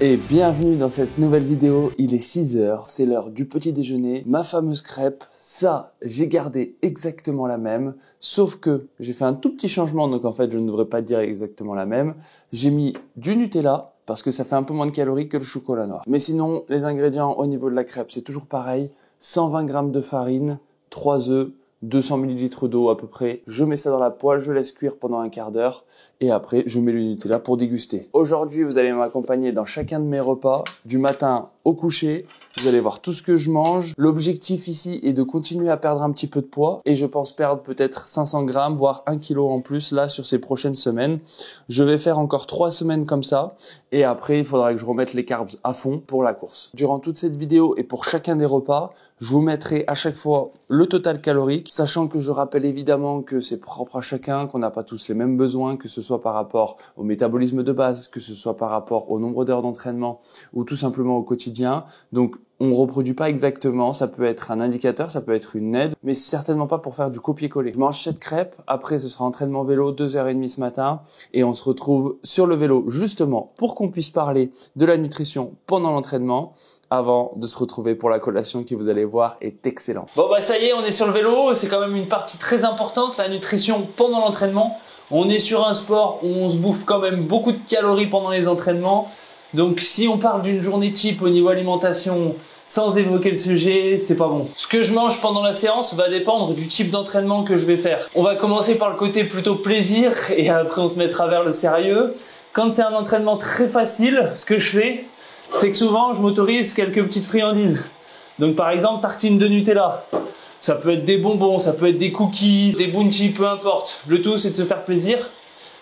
Et bienvenue dans cette nouvelle vidéo, il est 6 h, c'est l'heure du petit déjeuner. Ma fameuse crêpe, ça, j'ai gardé exactement la même, sauf que j'ai fait un tout petit changement, donc en fait je ne devrais pas dire exactement la même. J'ai mis du Nutella, parce que ça fait un peu moins de calories que le chocolat noir. Mais sinon, les ingrédients au niveau de la crêpe, c'est toujours pareil, 120 g de farine, 3 œufs, 200 ml d'eau à peu près. Je mets ça dans la poêle, je laisse cuire pendant un quart d'heure et après je mets le Nutella pour déguster. Aujourd'hui, vous allez m'accompagner dans chacun de mes repas, du matin au coucher. Vous allez voir tout ce que je mange. L'objectif ici est de continuer à perdre un petit peu de poids et je pense perdre peut-être 500 grammes, voire 1 kg en plus là sur ces prochaines semaines. Je vais faire encore 3 semaines comme ça et après il faudra que je remette les carbs à fond pour la course. Durant toute cette vidéo et pour chacun des repas, je vous mettrai à chaque fois le total calorique, sachant que je rappelle évidemment que c'est propre à chacun, qu'on n'a pas tous les mêmes besoins, que ce soit par rapport au métabolisme de base, que ce soit par rapport au nombre d'heures d'entraînement ou tout simplement au quotidien. Donc on ne reproduit pas exactement, ça peut être un indicateur, ça peut être une aide, mais certainement pas pour faire du copier-coller. Je mange cette crêpe, après ce sera entraînement vélo, 2h30 ce matin, et on se retrouve sur le vélo justement pour qu'on puisse parler de la nutrition pendant l'entraînement, avant de se retrouver pour la collation qui, vous allez voir, est excellente. Bon bah ça y est, on est sur le vélo, c'est quand même une partie très importante, la nutrition pendant l'entraînement. On est sur un sport où on se bouffe quand même beaucoup de calories pendant les entraînements. Donc si on parle d'une journée type au niveau alimentation, sans évoquer le sujet, c'est pas bon. Ce que je mange pendant la séance va dépendre du type d'entraînement que je vais faire. On va commencer par le côté plutôt plaisir et après on se mettra vers le sérieux. Quand c'est un entraînement très facile, ce que je fais, c'est que souvent je m'autorise quelques petites friandises. Donc par exemple tartine de Nutella. Ça peut être des bonbons, ça peut être des cookies, des bounty, peu importe. Le tout c'est de se faire plaisir,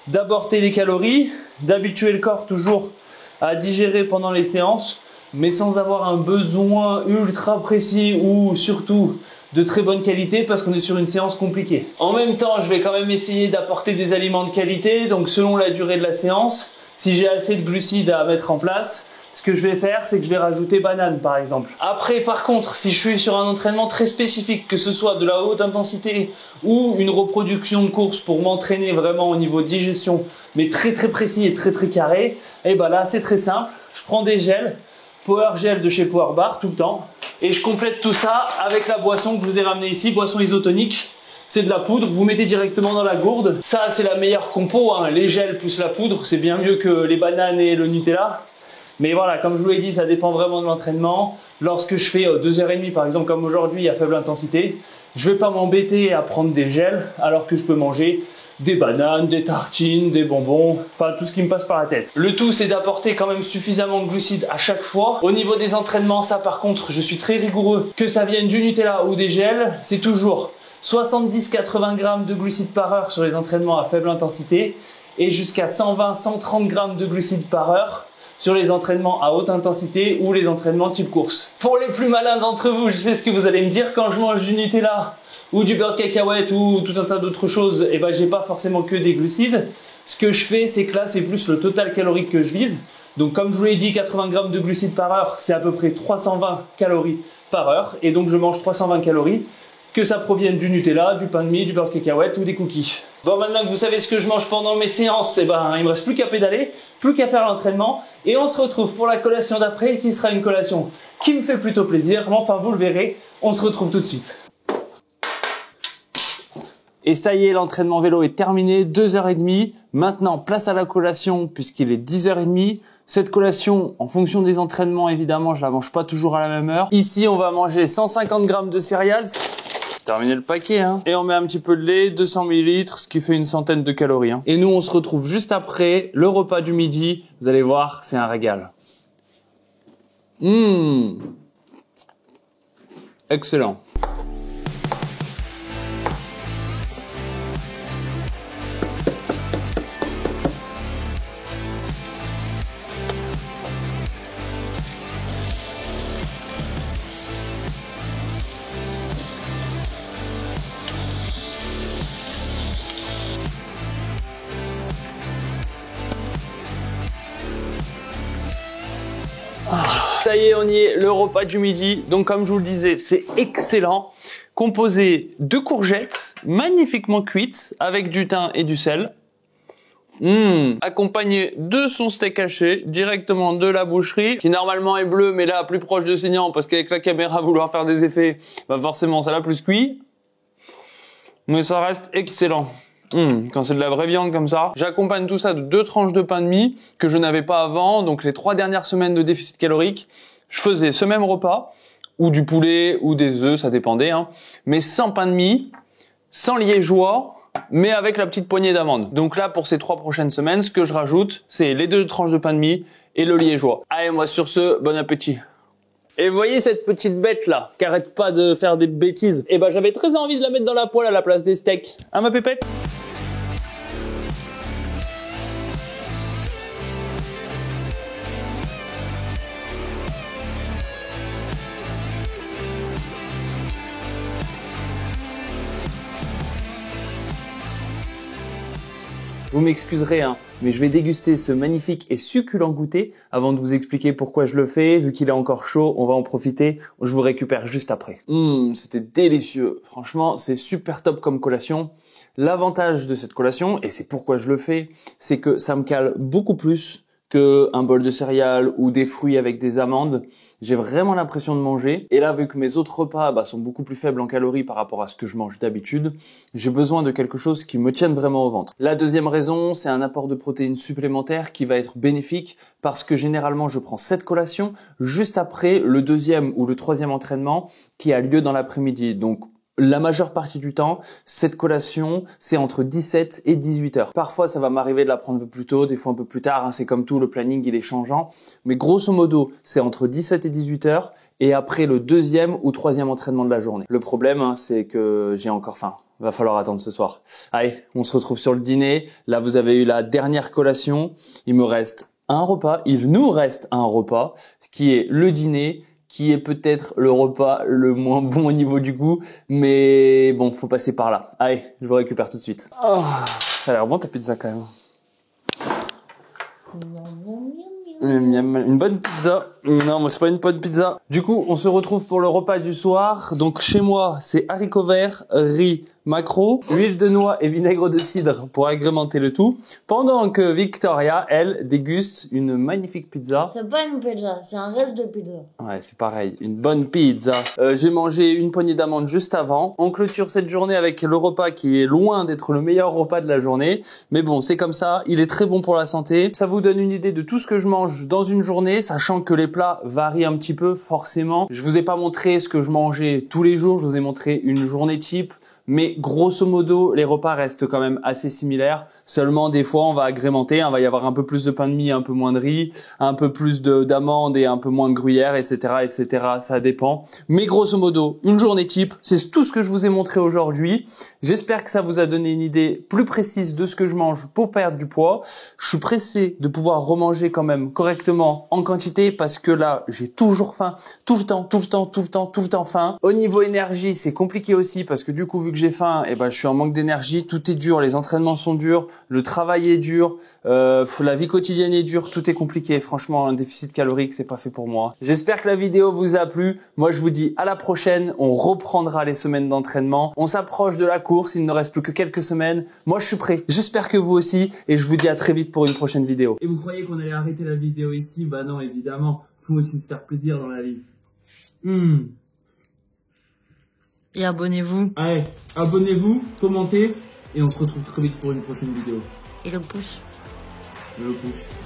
d'aborder les calories, d'habituer le corps toujours à digérer pendant les séances, mais sans avoir un besoin ultra précis ou surtout de très bonne qualité parce qu'on est sur une séance compliquée. En même temps, je vais quand même essayer d'apporter des aliments de qualité, donc selon la durée de la séance, si j'ai assez de glucides à mettre en place, ce que je vais faire, c'est que je vais rajouter banane par exemple. Après, par contre, si je suis sur un entraînement très spécifique, que ce soit de la haute intensité ou une reproduction de course pour m'entraîner vraiment au niveau de digestion, mais très précis et très carré, et ben là, c'est très simple. Je prends des gels, Power Gel de chez Power Bar tout le temps, et je complète tout ça avec la boisson que je vous ai ramenée ici, boisson isotonique. C'est de la poudre, vous mettez directement dans la gourde. Ça, c'est la meilleure compo, hein. Les gels plus la poudre, c'est bien mieux que les bananes et le Nutella. Mais voilà, comme je vous l'ai dit, ça dépend vraiment de l'entraînement. Lorsque je fais 2h30 par exemple, comme aujourd'hui à faible intensité, je vais pas m'embêter à prendre des gels alors que je peux manger des bananes, des tartines, des bonbons, enfin tout ce qui me passe par la tête. Le tout c'est d'apporter quand même suffisamment de glucides à chaque fois. Au niveau des entraînements, ça par contre, je suis très rigoureux. Que ça vienne du Nutella ou des gels, c'est toujours 70-80 grammes de glucides par heure sur les entraînements à faible intensité et jusqu'à 120-130 grammes de glucides par heure sur les entraînements à haute intensité ou les entraînements type course. Pour les plus malins d'entre vous, je sais ce que vous allez me dire, quand je mange du Nutella ou du beurre de cacahuète ou tout un tas d'autres choses, et ben j'ai pas forcément que des glucides. Ce que je fais, c'est que là, c'est plus le total calorique que je vise. Donc comme je vous l'ai dit, 80 grammes de glucides par heure, c'est à peu près 320 calories par heure. Et donc je mange 320 calories, que ça provienne du Nutella, du pain de mie, du beurre de cacahuète ou des cookies. Bon, maintenant que vous savez ce que je mange pendant mes séances, et ben il me reste plus qu'à pédaler, plus qu'à faire l'entraînement. Et on se retrouve pour la collation d'après, qui sera une collation qui me fait plutôt plaisir. Mais enfin, vous le verrez, on se retrouve tout de suite. Et ça y est, l'entraînement vélo est terminé, 2h30. Maintenant, place à la collation puisqu'il est 10h30. Cette collation, en fonction des entraînements, évidemment, je la mange pas toujours à la même heure. Ici, on va manger 150 grammes de céréales. Terminé le paquet, hein. Et on met un petit peu de lait, 200 ml, ce qui fait une centaine de calories, hein. Et nous, on se retrouve juste après le repas du midi. Vous allez voir, c'est un régal. Excellent. Ça y est, on y est, le repas du midi. Donc comme je vous le disais, c'est excellent. Composé de courgettes magnifiquement cuites avec du thym et du sel. Accompagné de son steak haché, directement de la boucherie, qui normalement est bleu, mais là, plus proche de saignant, parce qu'avec la caméra, vouloir faire des effets, bah forcément, ça l'a plus cuit. Mais ça reste excellent. Quand c'est de la vraie viande comme ça. J'accompagne tout ça de 2 tranches de pain de mie, que je n'avais pas avant. Donc les 3 dernières semaines de déficit calorique, je faisais ce même repas, ou du poulet, ou des œufs, ça dépendait, hein, mais sans pain de mie, sans liégeois, mais avec la petite poignée d'amandes. Donc là, pour ces 3 prochaines semaines, ce que je rajoute, c'est les 2 tranches de pain de mie et le liégeois. Allez, moi sur ce, bon appétit. Et vous voyez cette petite bête là, qui arrête pas de faire des bêtises. Et ben j'avais très envie de la mettre dans la poêle à la place des steaks. Hein ma pépette? Vous m'excuserez, hein, mais je vais déguster ce magnifique et succulent goûter avant de vous expliquer pourquoi je le fais. Vu qu'il est encore chaud, on va en profiter. Je vous récupère juste après. C'était délicieux. Franchement, c'est super top comme collation. L'avantage de cette collation, et c'est pourquoi je le fais, c'est que ça me cale beaucoup plus qu'un bol de céréales ou des fruits avec des amandes. J'ai vraiment l'impression de manger. Et là, vu que mes autres repas sont beaucoup plus faibles en calories par rapport à ce que je mange d'habitude, j'ai besoin de quelque chose qui me tienne vraiment au ventre. La deuxième raison, c'est un apport de protéines supplémentaires qui va être bénéfique parce que généralement, je prends cette collation juste après le 2e ou le 3e entraînement qui a lieu dans l'après-midi. Donc, la majeure partie du temps, cette collation, c'est entre 17 et 18 heures. Parfois, ça va m'arriver de la prendre un peu plus tôt, des fois un peu plus tard. Hein, c'est comme tout, le planning, il est changeant. Mais grosso modo, c'est entre 17 et 18 heures et après le 2e ou 3e entraînement de la journée. Le problème, hein, c'est que j'ai encore faim. Va falloir attendre ce soir. Allez, on se retrouve sur le dîner. Là, vous avez eu la dernière collation. Il me reste un repas. Il nous reste un repas qui est le dîner, qui est peut-être le repas le moins bon au niveau du goût, mais bon, faut passer par là. Allez, je vous récupère tout de suite. Oh, ça a l'air bon ta pizza quand même. Une bonne pizza. Non, moi c'est pas une bonne pizza. Du coup, on se retrouve pour le repas du soir. Donc chez moi, c'est haricots verts, riz, maquereau, huile de noix et vinaigre de cidre pour agrémenter le tout. Pendant que Victoria, elle, déguste une magnifique pizza. C'est pas une pizza, c'est un reste de pizza. Ouais, c'est pareil, une bonne pizza. J'ai mangé une poignée d'amandes juste avant. On clôture cette journée avec le repas qui est loin d'être le meilleur repas de la journée. Mais bon, c'est comme ça, il est très bon pour la santé. Ça vous donne une idée de tout ce que je mange dans une journée, sachant que les plats varient un petit peu, forcément. Je vous ai pas montré ce que je mangeais tous les jours, je vous ai montré une journée type. Mais grosso modo, les repas restent quand même assez similaires. Seulement, des fois, on va agrémenter. Il va y avoir un peu plus de pain de mie, un peu moins de riz, un peu plus d'amandes et un peu moins de gruyère, etc., etc. Ça dépend. Mais grosso modo, une journée type, c'est tout ce que je vous ai montré aujourd'hui. J'espère que ça vous a donné une idée plus précise de ce que je mange pour perdre du poids. Je suis pressé de pouvoir remanger quand même correctement en quantité parce que là, j'ai toujours faim. Tout le temps faim. Au niveau énergie, c'est compliqué aussi parce que du coup, vu que j'ai faim, et ben je suis en manque d'énergie, tout est dur, les entraînements sont durs, le travail est dur, la vie quotidienne est dure, tout est compliqué. Franchement, un déficit calorique, c'est pas fait pour moi. J'espère que la vidéo vous a plu. Moi, je vous dis à la prochaine. On reprendra les semaines d'entraînement. On s'approche de la course, il ne reste plus que quelques semaines. Moi, je suis prêt. J'espère que vous aussi, et je vous dis à très vite pour une prochaine vidéo. Et vous croyez qu'on allait arrêter la vidéo ici? Bah non, évidemment. Faut aussi se faire plaisir dans la vie. Et abonnez-vous. Allez, abonnez-vous, commentez, et on se retrouve très vite pour une prochaine vidéo. Et le pouce. Le pouce.